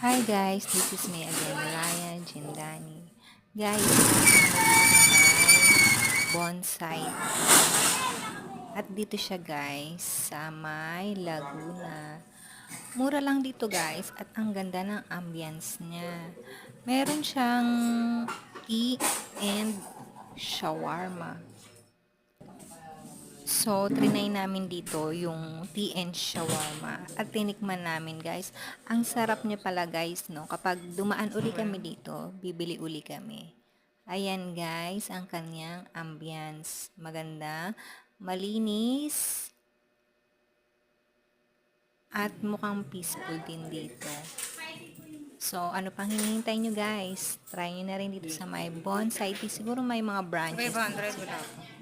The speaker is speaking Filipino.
Hi guys, this is me again, Ryan Jindani. Guys, may bonsai. At dito siya guys, sa may Laguna. Mura lang dito guys, at ang ganda ng ambience niya. Meron siyang tea and shawarma. So, trinay namin dito yung tea and shawarma at tinikman namin guys. Ang sarap niya pala guys, no? Kapag dumaan uli kami dito, bibili uli kami. Ayan guys, ang kanyang ambience. Maganda, malinis, at mukhang peaceful din dito. So, ano pang hinihintay nyo guys? Try nyo na rin dito sa may bonsai tea. Siguro may mga branches. 500 wala ako.